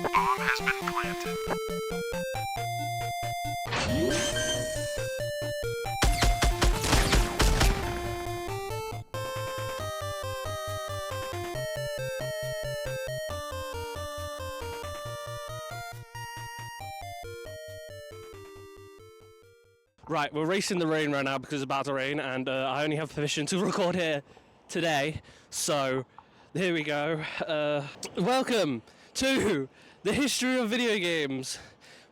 Bomb has been planted. Right, we're racing the rain right now because it's about to rain, and I only have permission to record here today, so here we go. Welcome to the history of video games.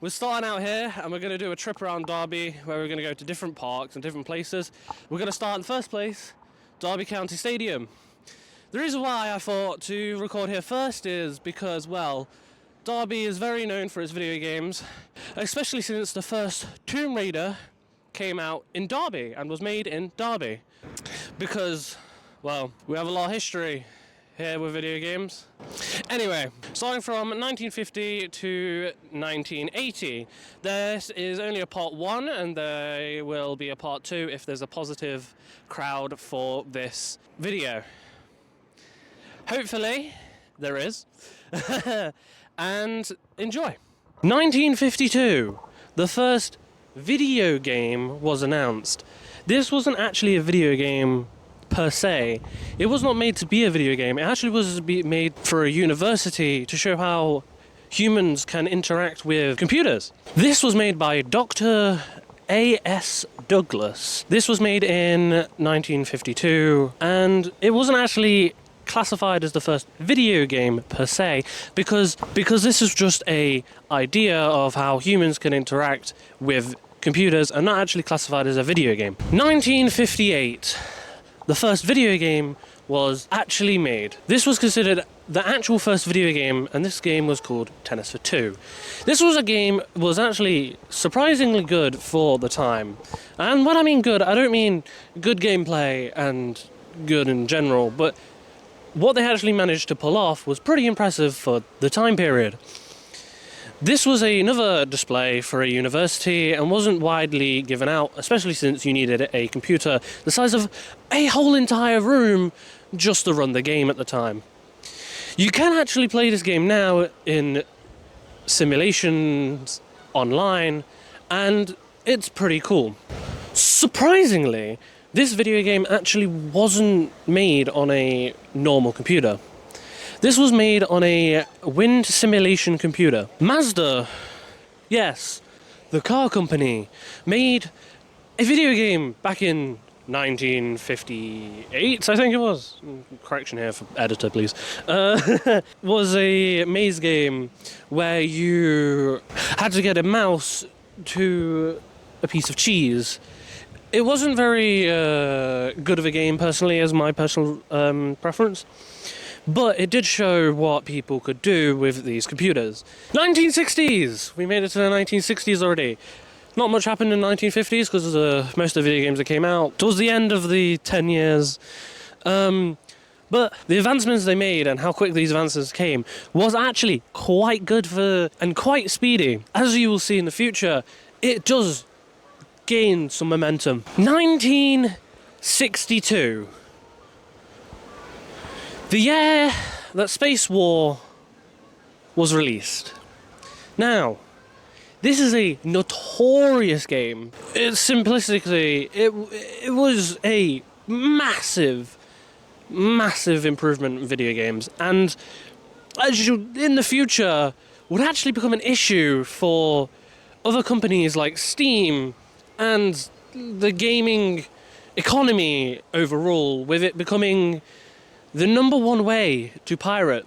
We're starting out here, and we're going to do a trip around Derby, where we're going to go to different parks and different places. We're going to start in first place, Derby County Stadium. The reason why I thought to record here first is because, well, Derby is very known for its video games, especially since the first Tomb Raider came out in Derby and was made in Derby. Because, well, we have a lot of history here with video games. Anyway, starting from 1950 to 1980, this is only a part 1, and there will be a part 2 if there's a positive crowd for this video. Hopefully, there is. And enjoy. 1952, the first video game was announced. This wasn't actually a video game per se. It was not made to be a video game. It actually was made for a university to show how humans can interact with computers. This was made by Dr. A.S. Douglas. This was made in 1952, and it wasn't actually classified as the first video game per se, because this is just a idea of how humans can interact with computers and not actually classified as a video game. 1958, the first video game was actually made. This was considered the actual first video game, and this game was called Tennis for Two. This was actually surprisingly good for the time. And when I mean good, I don't mean good gameplay and good in general, but what they actually managed to pull off was pretty impressive for the time period. This was another display for a university and wasn't widely given out, especially since you needed a computer the size of a whole entire room just to run the game at the time. You can actually play this game now in simulations online, and it's pretty cool. Surprisingly, this video game actually wasn't made on a normal computer. This was made on a wind simulation computer. Mazda, yes, the car company, made a video game back in 1958, I think it was. Correction here for editor, please. Was a maze game where you had to get a mouse to a piece of cheese. It wasn't very good of a game, personally, as my personal preference. But it did show what people could do with these computers. 1960s! We made it to the 1960s already. Not much happened in the 1950s because most of the video games that came out towards the end of the 10 years. But the advancements they made and how quick these advances came was actually quite good and quite speedy. As you will see in the future, it does gain some momentum. 1962. The year that Space War was released. Now, this is a notorious game. It's simplistically, it was a massive improvement in video games, and in the future would actually become an issue for other companies like Steam and the gaming economy overall, with it becoming the number one way to pirate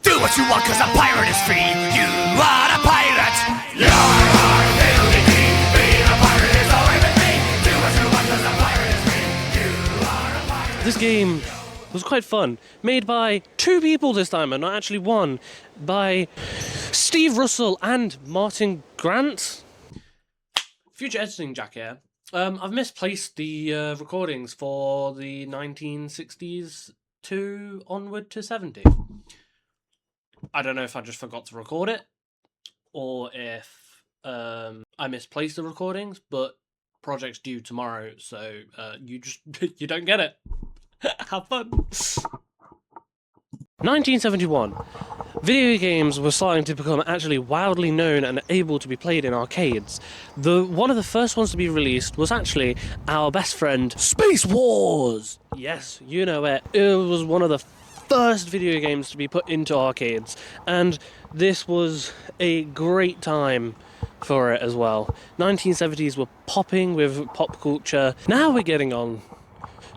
Do what you want cause a pirate is free. You are a pirate. Yar, yar, fiddly-dee. Being a pirate is alright with me. Do what you want cause a pirate is free. You are a pirate. This game was quite fun. Made by 2 people this time, and not actually 1. By Steve Russell and Martin Grant. Future editing Jack here. I've misplaced the recordings for the 1960s to onward to 70. I don't know if I just forgot to record it, or if I misplaced the recordings, but project's due tomorrow, so you don't get it. Have fun. 1971. Video games were starting to become actually wildly known and able to be played in arcades. One of the first ones to be released was actually our best friend, Space Wars! Yes, you know it. It was one of the first video games to be put into arcades, and this was a great time for it as well. 1970s were popping with pop culture. Now we're getting on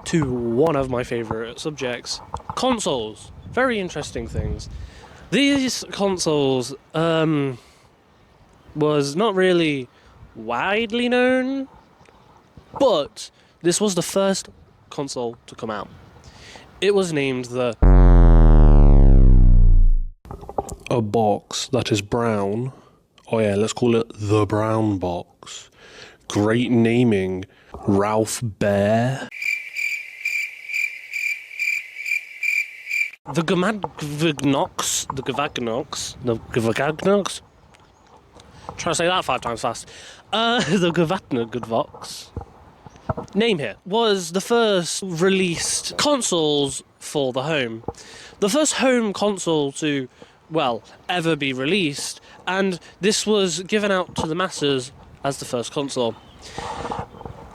to one of my favourite subjects, consoles. Very interesting things. These consoles was not really widely known, but this was the first console to come out. It was named a box that is brown. Oh yeah, let's call it the brown box. Great naming, Ralph Baer. The Gavagnox. Try to say that 5 times fast. The Gavagnox. Name here was the first released consoles for the home. The first home console to, well, ever be released, and this was given out to the masses as the first console.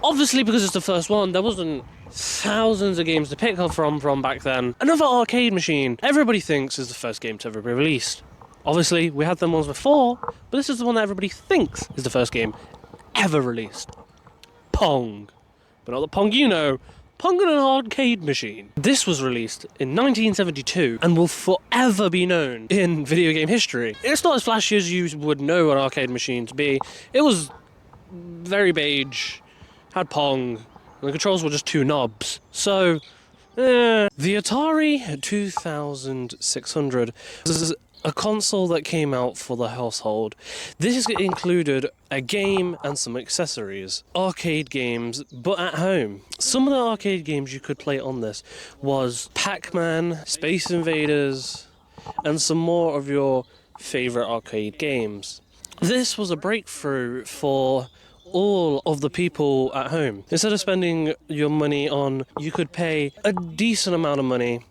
Obviously, because it's the first one, there wasn't thousands of games to pick up from back then. Another arcade machine everybody thinks is the first game to ever be released. Obviously, we had them ones before, but this is the one that everybody thinks is the first game ever released. Pong. But not the Pong you know, Pong on an arcade machine. This was released in 1972 and will forever be known in video game history. It's not as flashy as you would know an arcade machine to be. It was very beige, had Pong, and the controls were just 2 knobs. So, the Atari 2600 was a console that came out for the household. This included a game and some accessories. Arcade games, but at home. Some of the arcade games you could play on this was Pac-Man, Space Invaders, and some more of your favourite arcade games. This was a breakthrough for all of the people at home. Instead of spending your money on, you could pay a decent amount of money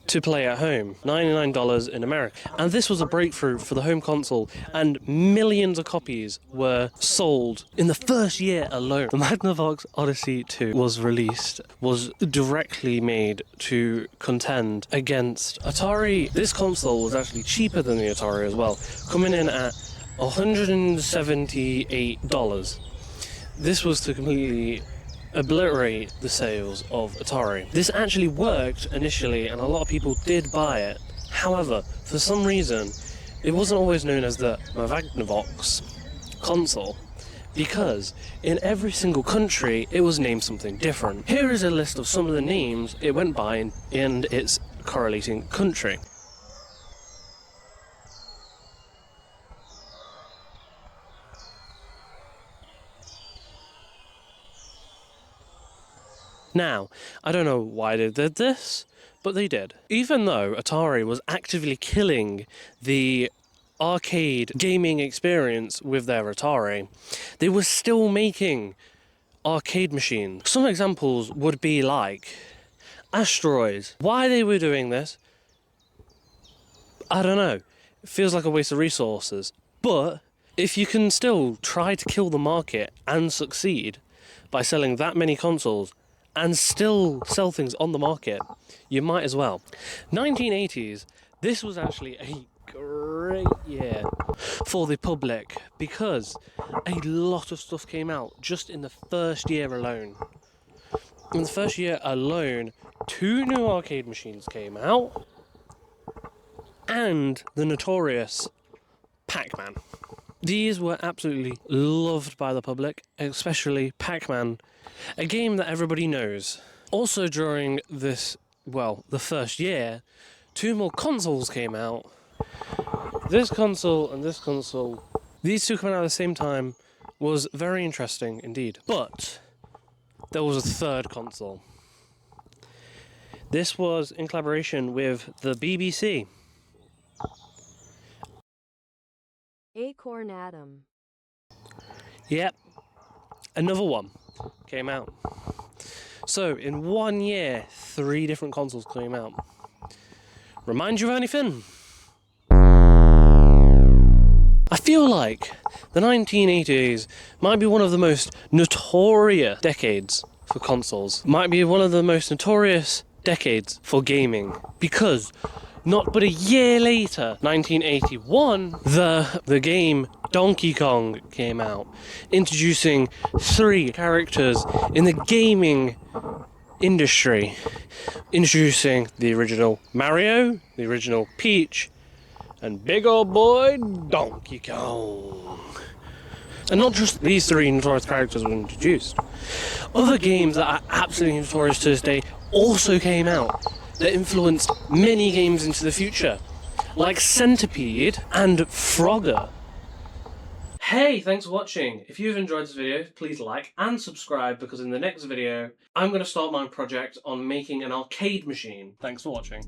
to play at home, $99 in America. And this was a breakthrough for the home console, and millions of copies were sold in the first year alone. The Magnavox Odyssey 2 was directly made to contend against Atari. This console was actually cheaper than the Atari as well, coming in at $178. This was to completely obliterate the sales of Atari. This actually worked initially, and a lot of people did buy it. However, for some reason, it wasn't always known as the Magnavox console, because in every single country, it was named something different. Here is a list of some of the names it went by in its correlating country. Now, I don't know why they did this, but they did. Even though Atari was actively killing the arcade gaming experience with their Atari, they were still making arcade machines. Some examples would be like Asteroids. Why they were doing this, I don't know. It feels like a waste of resources. But if you can still try to kill the market and succeed by selling that many consoles, and still sell things on the market, you might as well. 1980s, this was actually a great year for the public because a lot of stuff came out just in the first year alone. In the first year alone, 2 new arcade machines came out. and the notorious Pac-Man. These were absolutely loved by the public, especially Pac-Man, a game that everybody knows. Also during this, well, the first year, 2 more consoles came out. This console and this console, these two coming out at the same time was very interesting indeed. But there was a third console. This was in collaboration with the BBC. Acorn Atom. Yep, another one came out. So in 1 year, 3 different consoles came out. Remind you of anything? I feel like the 1980s might be one of the most notorious decades for consoles. Might be one of the most notorious decades for gaming. Because not but a year later, 1981, the game Donkey Kong came out, introducing 3 characters in the gaming industry. Introducing the original Mario, the original Peach, and big old boy Donkey Kong. And not just these 3 notorious characters were introduced. Other games that are absolutely notorious to this day also came out that influenced many games into the future, like Centipede and Frogger. Hey, thanks for watching. If you've enjoyed this video, please like and subscribe, because in the next video, I'm going to start my project on making an arcade machine. Thanks for watching.